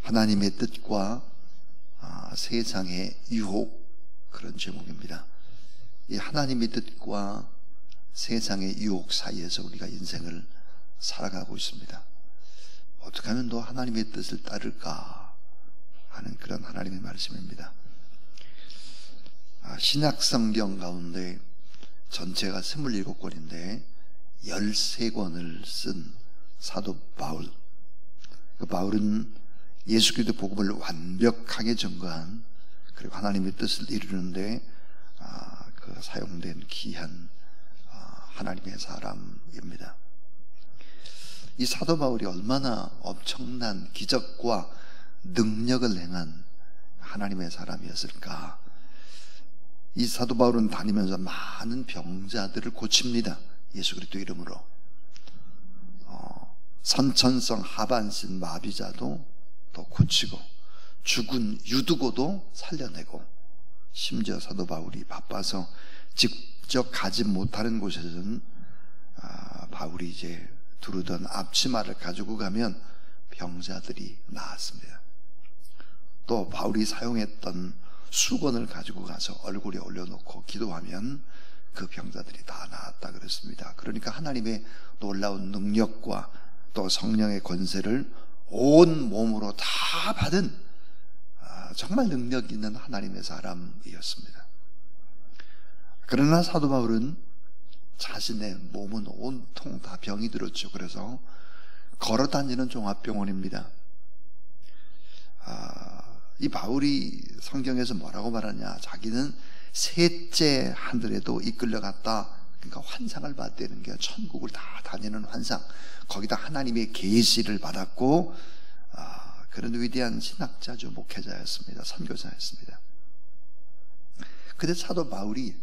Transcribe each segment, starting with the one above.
하나님의 뜻과 세상의 유혹, 그런 제목입니다. 이 하나님의 뜻과 세상의 유혹 사이에서 우리가 인생을 살아가고 있습니다. 어떻게 하면 더 하나님의 뜻을 따를까 하는 그런 하나님의 말씀입니다. 신약 성경 가운데 전체가 27권인데 13권을 쓴 사도 바울. 그 바울은 예수 그리스도 복음을 완벽하게 전거한, 그리고 하나님의 뜻을 이루는데 사용된 귀한 하나님의 사람입니다. 이 사도 바울이 얼마나 엄청난 기적과 능력을 행한 하나님의 사람이었을까. 이 사도 바울은 다니면서 많은 병자들을 고칩니다. 예수 그리스도 이름으로. 선천성 하반신 마비자도 또 고치고, 죽은 유두고도 살려내고, 심지어 사도 바울이 바빠서 직접 가지 못하는 곳에서는 바울이 이제 두르던 앞치마를 가지고 가면 병자들이 나았습니다. 또 바울이 사용했던 수건을 가지고 가서 얼굴에 올려놓고 기도하면 그 병자들이 다 나았다 그랬습니다. 그러니까 하나님의 놀라운 능력과 또 성령의 권세를 온 몸으로 다 받은 정말 능력 있는 하나님의 사람이었습니다. 그러나 사도 바울은 자신의 몸은 온통 다 병이 들었죠. 그래서 걸어다니는 종합병원입니다. 이 바울이 성경에서 뭐라고 말하냐, 자기는 셋째 하늘에도 이끌려갔다. 그러니까 환상을 봤다는 게, 천국을 다 다니는 환상, 거기다 하나님의 계시를 받았고, 그런 위대한 신학자죠. 목회자였습니다. 선교사였습니다. 근데 사도 바울이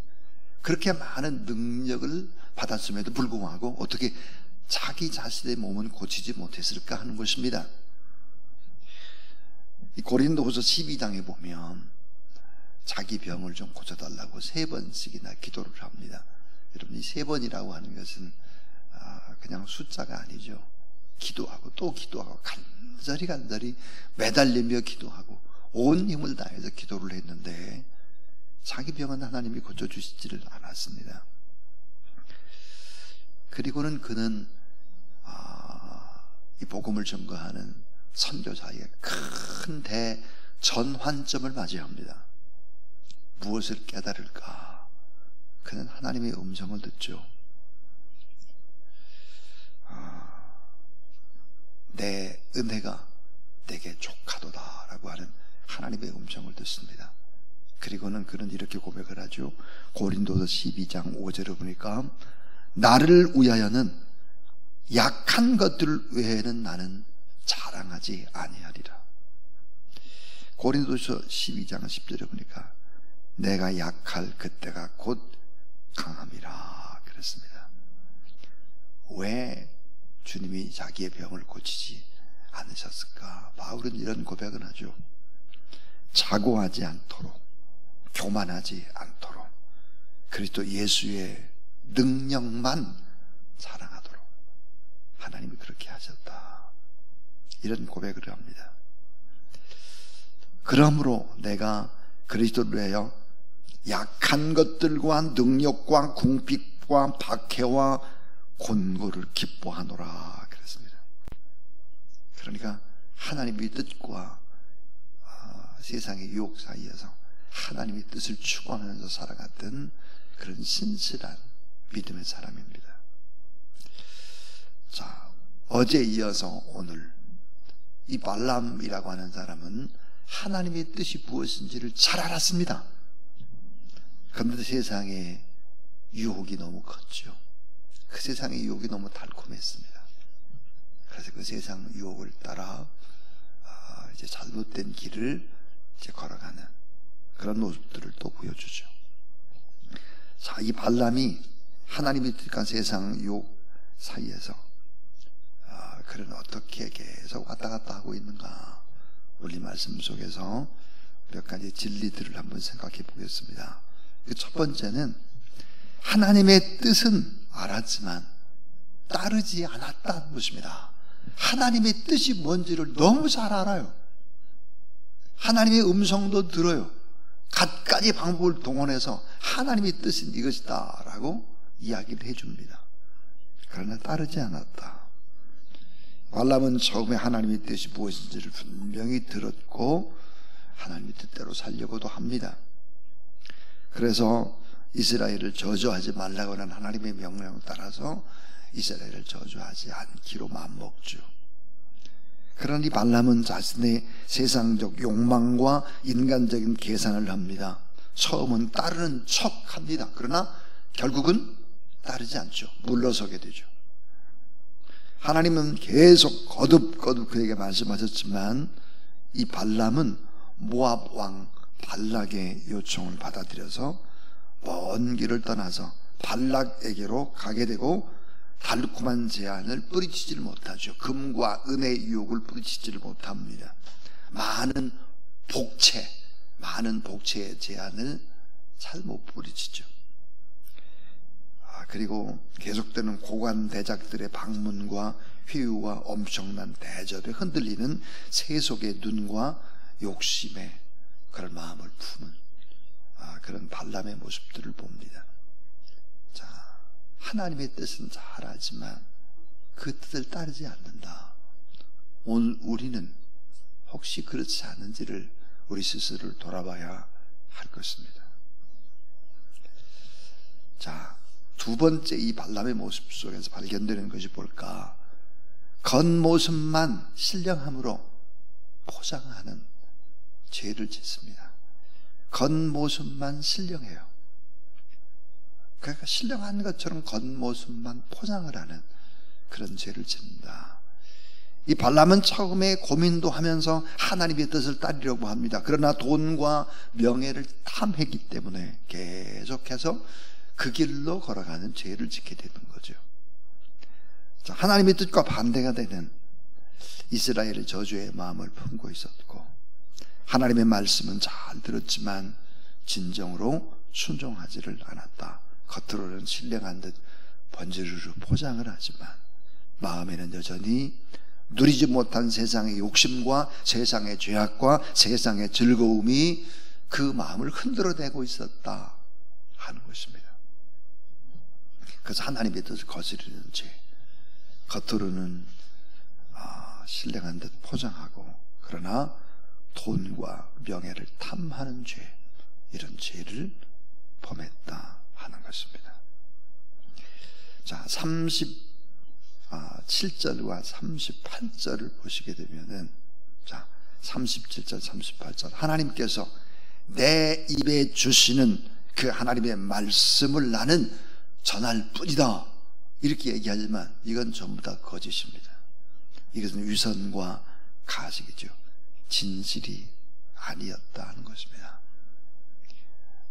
그렇게 많은 능력을 받았음에도 불구하고 어떻게 자기 자신의 몸은 고치지 못했을까 하는 것입니다. 이 고린도후서 12장에 보면 자기 병을 좀 고쳐달라고 3번씩이나 기도를 합니다. 여러분, 이 3번이라고 하는 것은 그냥 숫자가 아니죠. 기도하고 또 기도하고 간절히 매달리며 기도하고 온 힘을 다해서 기도를 했는데 자기 병은 하나님이 고쳐주시지를 않았습니다. 그리고는 그는 이 복음을 전거하는 선교사의 큰 대전환점을 맞이합니다. 무엇을 깨달을까? 그는 하나님의 음성을 듣죠. 내 은혜가 내게 족하도다 라고 하는 하나님의 음성을 듣습니다. 그리고는 그는 이렇게 고백을 하죠. 고린도서 12장 5절을 보니까 나를 위하여는 약한 것들 외에는 나는 자랑하지 아니하리라. 고린도서 12장 10절에 보니까 내가 약할 그때가 곧 강함이라 그랬습니다. 왜 주님이 자기의 병을 고치지 않으셨을까? 바울은 이런 고백을 하죠. 자고하지 않도록, 교만하지 않도록 그리스도 예수의 능력만 자랑하도록 하나님이 그렇게 하셨다. 이런 고백을 합니다. 그러므로 내가 그리스도를 위하여 약한 것들과 능력과 궁핍과 박해와 곤고를 기뻐하노라 그랬습니다. 그러니까 하나님의 뜻과 세상의 유혹 사이에서 하나님의 뜻을 추구하면서 살아갔던 그런 신실한 믿음의 사람입니다. 자, 어제 이어서 오늘 이 발람이라고 하는 사람은 하나님의 뜻이 무엇인지를 잘 알았습니다. 그런데 세상의 유혹이 너무 컸죠. 그 세상의 유혹이 너무 달콤했습니다. 그래서 그 세상 유혹을 따라 이제 잘못된 길을 이제 걸어가는 그런 모습들을 또 보여주죠. 자, 이 발람이 하나님의 뜻과 세상 유혹 사이에서 그는 어떻게 계속 왔다 갔다 하고 있는가? 우리 말씀 속에서 몇 가지 진리들을 한번 생각해 보겠습니다. 첫 번째는 하나님의 뜻은 알았지만 따르지 않았다는 것입니다. 하나님의 뜻이 뭔지를 너무 잘 알아요. 하나님의 음성도 들어요. 갖가지 방법을 동원해서 하나님의 뜻은 이것이다 라고 이야기를 해줍니다. 그러나 따르지 않았다. 발람은 처음에 하나님의 뜻이 무엇인지를 분명히 들었고 하나님의 뜻대로 살려고도 합니다. 그래서 이스라엘을 저주하지 말라고 하는 하나님의 명령을 따라서 이스라엘을 저주하지 않기로 마음먹죠. 그러니 발람은 자신의 세상적 욕망과 인간적인 계산을 합니다. 처음은 따르는 척합니다. 그러나 결국은 따르지 않죠. 물러서게 되죠. 하나님은 계속 거듭거듭 그에게 말씀하셨지만 이 발람은 모압 왕 발락의 요청을 받아들여서 먼 길을 떠나서 발락에게로 가게 되고 달콤한 제안을 뿌리치지를 못하죠. 금과 은의 유혹을 뿌리치지를 못합니다. 많은 복채의 제안을 잘 못 뿌리치죠. 그리고 계속되는 고관 대작들의 방문과 회유와 엄청난 대접에 흔들리는 세속의 눈과 욕심에 그런 마음을 푸는 그런 발람의 모습들을 봅니다. 자, 하나님의 뜻은 잘 알지만 그 뜻을 따르지 않는다. 오늘 우리는 혹시 그렇지 않은지를 우리 스스로를 돌아봐야 할 것입니다. 자, 두 번째 이 발람의 모습 속에서 발견되는 것이 뭘까? 겉모습만 신령함으로 포장하는 죄를 짓습니다. 겉모습만 신령해요. 그러니까 신령한 것처럼 겉모습만 포장을 하는 그런 죄를 짓는다. 이 발람은 처음에 고민도 하면서 하나님의 뜻을 따르려고 합니다. 그러나 돈과 명예를 탐했기 때문에 계속해서 그 길로 걸어가는 죄를 짓게 되는 거죠. 자, 하나님의 뜻과 반대가 되는 이스라엘의 저주의 마음을 품고 있었고 하나님의 말씀은 잘 들었지만 진정으로 순종하지를 않았다. 겉으로는 신령한 듯 번지르르 포장을 하지만 마음에는 여전히 누리지 못한 세상의 욕심과 세상의 죄악과 세상의 즐거움이 그 마음을 흔들어내고 있었다 하는 것입니다. 그래서 하나님의 뜻을 거스르는 죄, 겉으로는 신령한 듯 포장하고 그러나 돈과 명예를 탐하는 죄, 이런 죄를 범했다 하는 것입니다. 자, 37절과 38절을 보시게 되면은, 자, 37절, 38절. 하나님께서 내 입에 주시는 그 하나님의 말씀을 나는 전할 뿐이다. 이렇게 얘기하지만 이건 전부 다 거짓입니다. 이것은 위선과 가식이죠. 진실이 아니었다 하는 것입니다.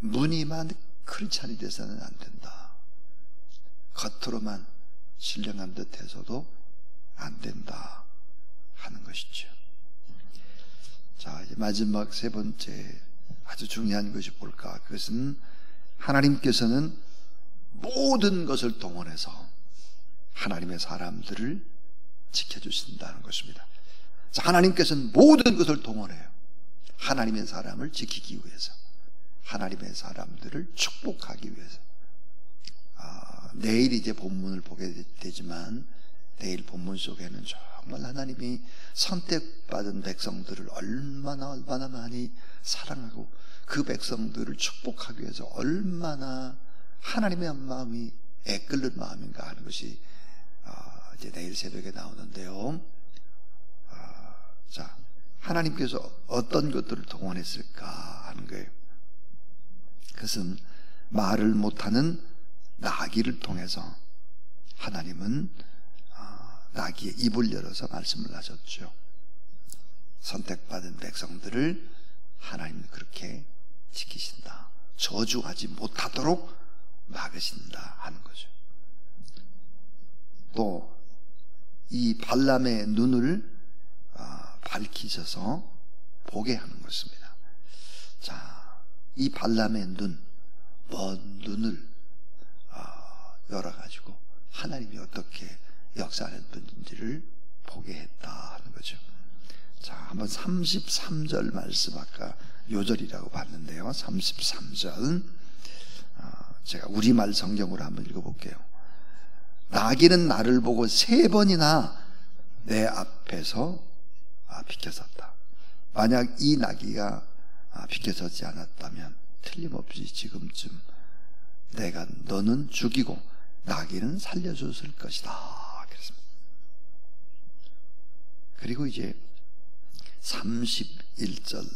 무늬만 크리스찬이 돼서는 안 된다. 겉으로만 신령한 듯 해서도 안 된다 하는 것이죠. 자, 이제 마지막 세 번째 아주 중요한 것이 뭘까? 그것은 하나님께서는 모든 것을 동원해서 하나님의 사람들을 지켜주신다는 것입니다. 자, 하나님께서는 모든 것을 동원해요. 하나님의 사람을 지키기 위해서, 하나님의 사람들을 축복하기 위해서. 내일 이제 본문을 보게 되지만 내일 본문 속에는 정말 하나님이 선택받은 백성들을 얼마나 많이 사랑하고 그 백성들을 축복하기 위해서 얼마나 하나님의 마음이 애끓는 마음인가 하는 것이 이제 내일 새벽에 나오는데요. 자, 하나님께서 어떤 것들을 동원했을까 하는 거예요. 그것은 말을 못하는 나귀를 통해서 하나님은 나귀의 입을 열어서 말씀을 하셨죠. 선택받은 백성들을 하나님은 그렇게 지키신다. 저주하지 못하도록 막으신다 하는 거죠. 또 이 발람의 눈을 밝히셔서 보게 하는 것입니다. 자, 이 발람의 눈, 먼 눈을 열어가지고 하나님이 어떻게 역사하는 분인지를 보게 했다 하는 거죠. 자, 한번 33절 말씀 아까 요절이라고 봤는데요. 33절 제가 우리말 성경으로 한번 읽어볼게요. 나귀는 나를 보고 3번이나 내 앞에서 비켜섰다. 만약 이 나귀가 비켜서지 않았다면 틀림없이 지금쯤 내가 너는 죽이고 나귀는 살려줬을 것이다. 그랬습니다. 그리고 이제 31절,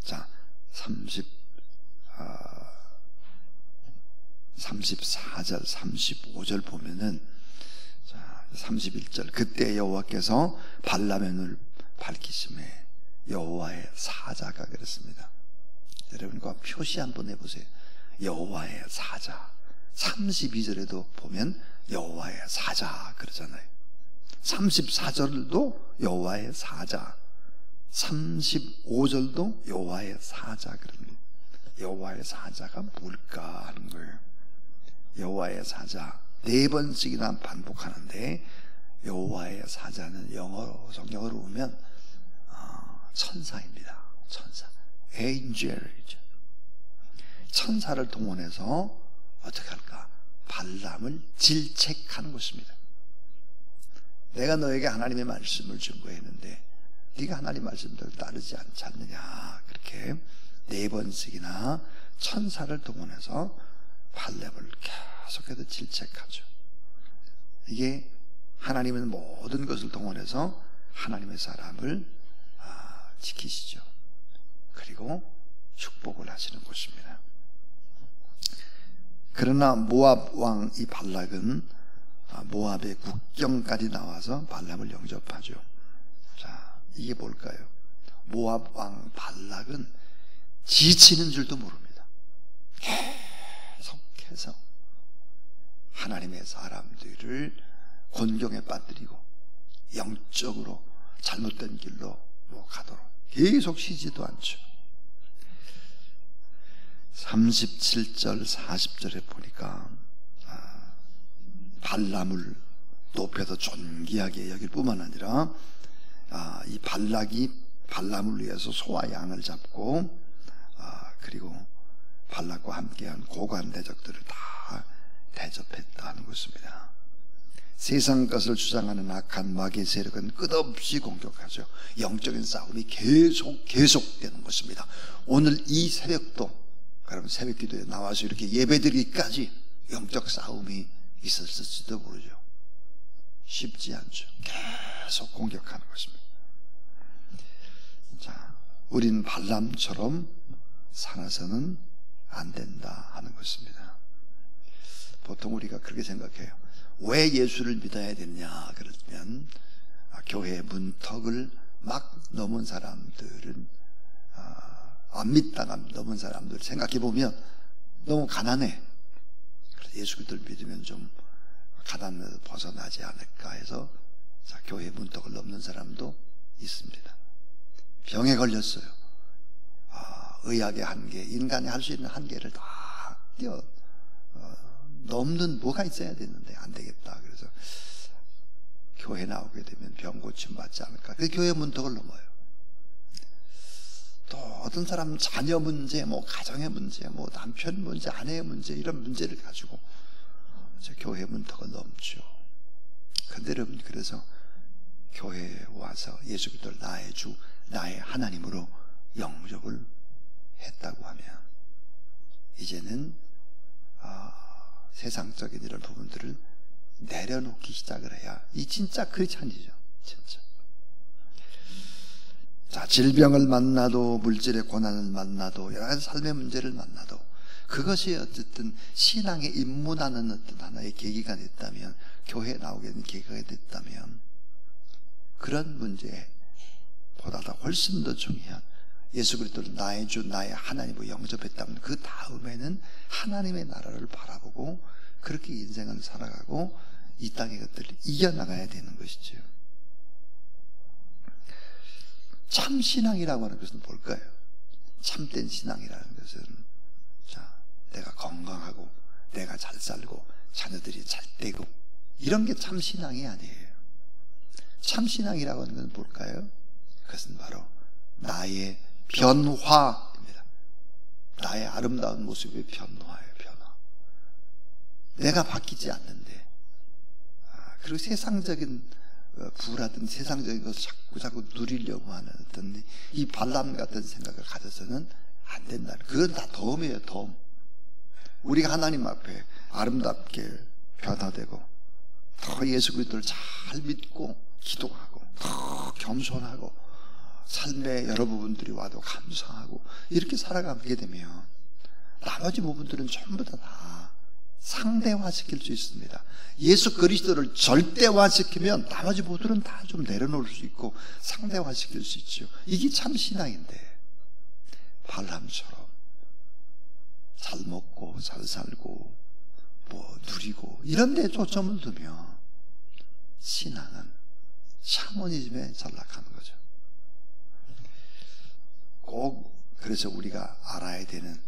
자, 34절, 35절 보면은, 자, 31절, 그때 여호와께서 발람의 눈을 밝히심에 여호와의 사자가 그랬습니다. 여러분 그 표시 한번 해보세요. 여호와의 사자. 32절에도 보면 여호와의 사자 그러잖아요. 34절도 여호와의 사자, 35절도 여호와의 사자 그럽니다. 여호와의 사자가 뭘까 하는 거예요. 여호와의 사자 4번씩이나 반복하는데, 여호와의 사자는 성경어로 보면 천사입니다. 천사, angel이죠. 천사를 동원해서 어떻게 할까? 발람을 질책하는 것입니다. 내가 너에게 하나님의 말씀을 증거했는데 네가 하나님 말씀대로 따르지 않지 않느냐. 그렇게 4번씩이나 천사를 동원해서 발람을 계속해서 질책하죠. 이게 하나님은 모든 것을 동원해서 하나님의 사람을 지키시죠. 그리고 축복을 하시는 것입니다. 그러나 모압 왕 이 발락은 모압의 국경까지 나와서 발람을 영접하죠. 자, 이게 뭘까요? 모압 왕 발락은 지치는 줄도 모릅니다. 계속해서 하나님의 사람들을 곤경에 빠뜨리고 영적으로 잘못된 길로 가도록 계속 쉬지도 않죠. 37절 40절에 보니까 발람을 높여서 존귀하게 여길 뿐만 아니라 이 발락이 발람을 위해서 소와 양을 잡고 그리고 발락과 함께한 고관 대적들을 다 대접했다는 것입니다. 세상 것을 주장하는 악한 마귀의 세력은 끝없이 공격하죠. 영적인 싸움이 계속되는 것입니다. 오늘 이 새벽도 그럼 새벽 기도에 나와서 이렇게 예배드리기까지 영적 싸움이 있었을지도 모르죠. 쉽지 않죠. 계속 공격하는 것입니다. 자, 우린 발람처럼 살아서는 안 된다 하는 것입니다. 보통 우리가 그렇게 생각해요. 왜 예수를 믿어야 되느냐 그러면 교회 문턱을 막 넘은 사람들은 안 믿다가 넘은 사람들 생각해 보면 너무 가난해. 그래서 예수 그리스도를 믿으면 좀 가난에서 벗어나지 않을까 해서 자, 교회 문턱을 넘는 사람도 있습니다. 병에 걸렸어요. 의학의 한계, 인간이 할 수 있는 한계를 다 넘는 뭐가 있어야 되는데 안 되겠다. 그래서 교회 나오게 되면 병 고침 받지 않을까. 그 교회 문턱을 넘어요. 또 어떤 사람은 자녀 문제, 뭐 가정의 문제, 뭐 남편 문제, 아내의 문제 이런 문제를 가지고 교회 문턱을 넘죠. 근데 여러분 그래서 교회에 와서 예수 그리스도를 나의 주, 나의 하나님으로 영접을 했다고 하면 이제는 세상적인 이런 부분들을 내려놓기 시작을 해야 이 진짜 크리스찬이죠. 진짜. 자, 질병을 만나도 물질의 고난을 만나도 여러 가지 삶의 문제를 만나도 그것이 어쨌든 신앙에 입문하는 어떤 하나의 계기가 됐다면, 교회에 나오게 된 계기가 됐다면 그런 문제보다 훨씬 더 중요한 예수 그리스도를 나의 주 나의 하나님으로 영접했다면 그 다음에는 하나님의 나라를 바라보고 그렇게 인생을 살아가고 이 땅의 것들을 이겨나가야 되는 것이죠. 참 신앙이라고 하는 것은 뭘까요? 참된 신앙이라는 것은 자, 내가 건강하고 내가 잘 살고 자녀들이 잘 되고 이런 게 참 신앙이 아니에요. 참 신앙이라고 하는 것은 뭘까요? 그것은 바로 나의 변화입니다. 나의 아름다운 모습의 변화예요. 변화. 내가 바뀌지 않는데, 그리고 세상적인 부라든 세상적인 것을 자꾸 누리려고 하는 어떤 이 발람 같은 생각을 가져서는 안 된다는, 그건 다 덤이에요. 덤. 우리가 하나님 앞에 아름답게 변화되고 더 예수 그리스도를 잘 믿고 기도하고 더 겸손하고 삶의 여러 부분들이 와도 감사하고 이렇게 살아가게 되면 나머지 부분들은 전부 다 상대화시킬 수 있습니다. 예수 그리스도를 절대화시키면 나머지 부분들은 다 좀 내려놓을 수 있고 상대화시킬 수 있죠. 이게 참 신앙인데, 발람처럼 잘 먹고 잘 살고 뭐 누리고 이런 데 초점을 두면 신앙은 샤머니즘에 전락하는 거죠. 꼭 그래서 우리가 알아야 되는,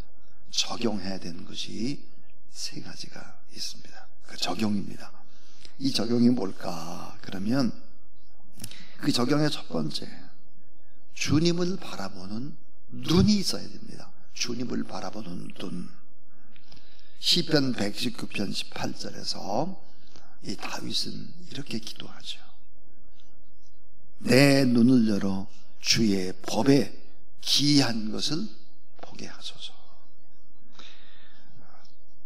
적용해야 되는 것이 세 가지가 있습니다. 그 적용입니다. 이 적용이 뭘까? 그러면 그 적용의 첫 번째, 주님을 바라보는 눈이 있어야 됩니다. 주님을 바라보는 눈. 시편 119편 18절에서 이 다윗은 이렇게 기도하죠. 내 눈을 열어 주의 법에 기이한 것을 보게 하소서.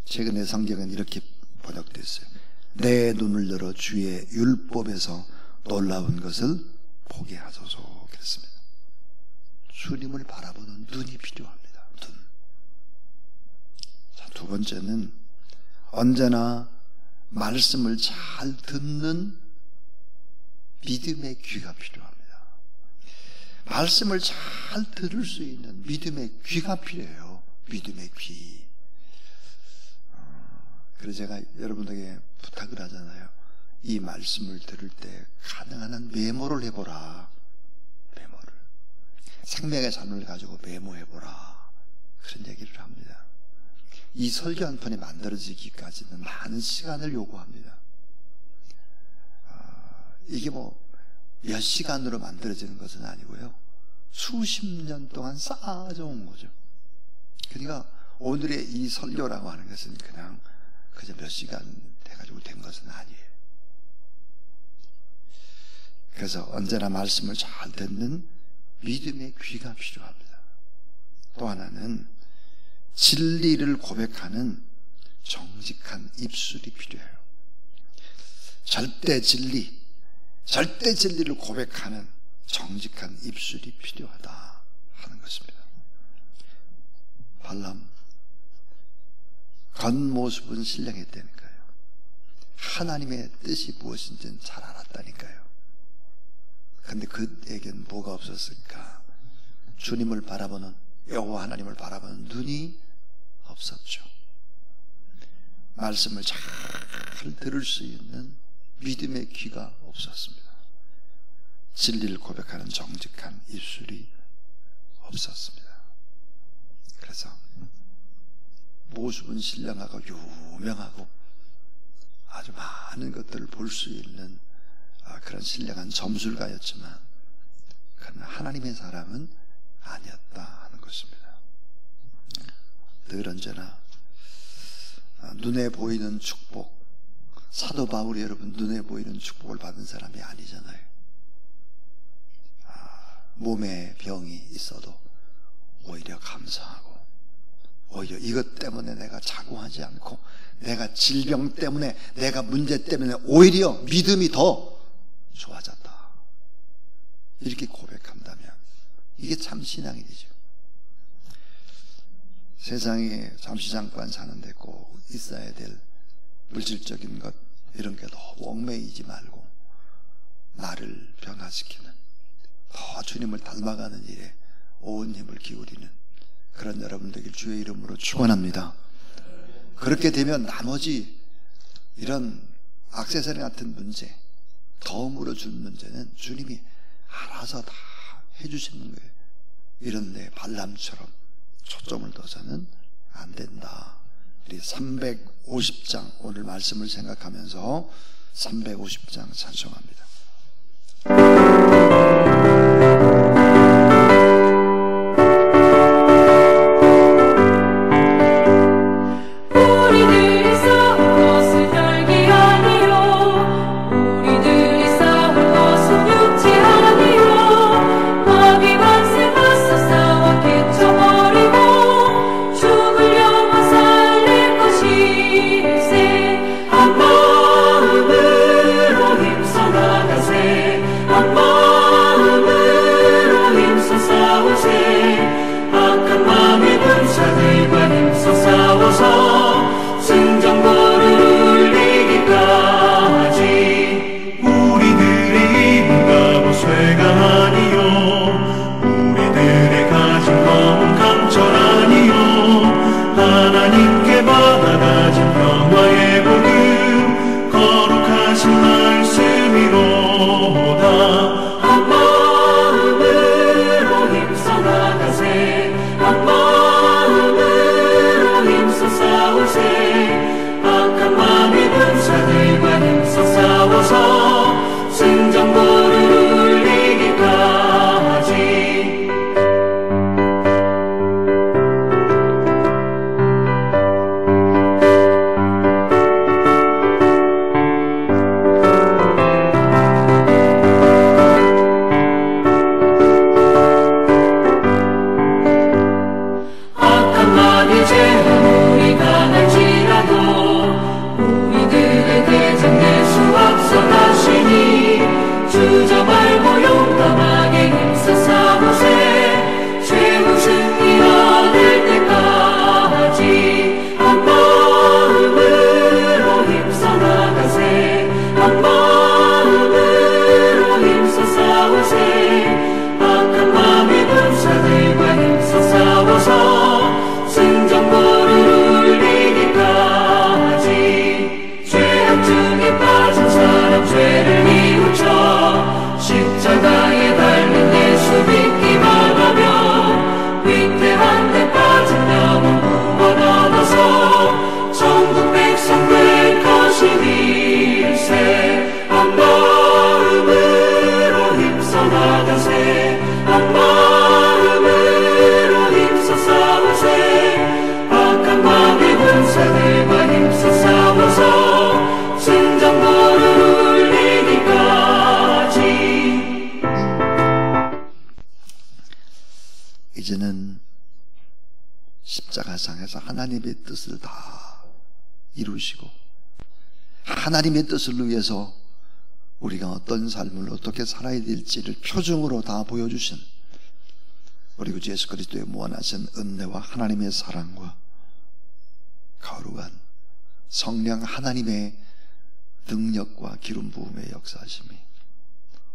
최근에 성경은 이렇게 번역됐어요. 내 눈을 열어 주의 율법에서 놀라운 것을 보게 하소서. 그랬습니다. 주님을 바라보는 눈이 필요합니다. 눈. 자, 두 번째는 언제나 말씀을 잘 듣는 믿음의 귀가 필요합니다. 말씀을 잘 들을 수 있는 믿음의 귀가 필요해요. 믿음의 귀. 그래서 제가 여러분에게 부탁을 하잖아요. 이 말씀을 들을 때 가능한 한 메모를 해보라. 메모를. 생명의 삶을 가지고 메모해보라. 그런 얘기를 합니다. 이 설교 한 편이 만들어지기까지는 많은 시간을 요구합니다. 이게 뭐 몇 시간으로 만들어지는 것은 아니고요. 수십 년 동안 쌓아져온 거죠. 그러니까 오늘의 이 설교라고 하는 것은 그냥 그저 몇 시간 돼가지고 된 것은 아니에요. 그래서 언제나 말씀을 잘 듣는 믿음의 귀가 필요합니다. 또 하나는 진리를 고백하는 정직한 입술이 필요해요. 절대 진리를 고백하는 정직한 입술이 필요하다 하는 것입니다. 발람, 겉모습은 신령했다니까요. 하나님의 뜻이 무엇인지는 잘 알았다니까요. 그런데 그에게는 뭐가 없었을까? 주님을 바라보는, 여호와 하나님을 바라보는 눈이 없었죠. 말씀을 잘 들을 수 있는 믿음의 귀가 없었습니다. 진리를 고백하는 정직한 입술이 없었습니다. 그래서 모습은 신령하고 유명하고 아주 많은 것들을 볼 수 있는 그런 신령한 점술가였지만 그는 하나님의 사람은 아니었다 하는 것입니다. 늘 언제나 눈에 보이는 축복, 사도 바울이 여러분 눈에 보이는 축복을 받은 사람이 아니잖아요. 몸에 병이 있어도 오히려 감사하고, 오히려 이것 때문에 내가 자고하지 않고, 내가 질병 때문에, 내가 문제 때문에 오히려 믿음이 더 좋아졌다, 이렇게 고백한다면 이게 참 신앙이죠. 세상에 잠시 잠깐 사는데 꼭 있어야 될 물질적인 것, 이런 게 너무 얽매이지 말고 나를 변화시키는, 더 주님을 닮아가는 일에 온 힘을 기울이는 그런 여러분 되길 주의 이름으로 축원합니다. 그렇게 되면 나머지 이런 액세서리 같은 문제, 덤으로 준 문제는 주님이 알아서 다 해주시는 거예요. 이런데 발람처럼 초점을 둬서는 안 된다. 우리 350장 오늘 말씀을 생각하면서 350장 찬송합니다. 이제는 십자가상에서 하나님의 뜻을 다 이루시고 하나님의 뜻을 위해서 우리가 어떤 삶을 어떻게 살아야 될지를 표정으로 다 보여주신 우리 구주 예수 그리스도의 무한하신 은혜와 하나님의 사랑과 거룩한 성령 하나님의 능력과 기름 부음의 역사하심이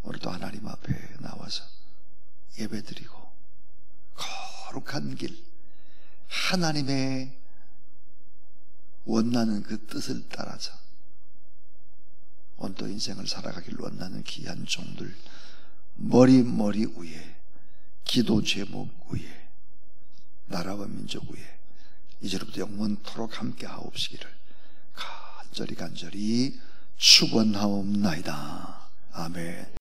오늘도 하나님 앞에 나와서 예배드리고 거룩한 길, 하나님의 원하는 그 뜻을 따라서 온도 인생을 살아가길 원하는 귀한 종들 머리 위에 기도 제목 위에 나라와 민족 위에 이제부터 영원토록 함께 하옵시기를 간절히 축원하옵나이다. 아멘.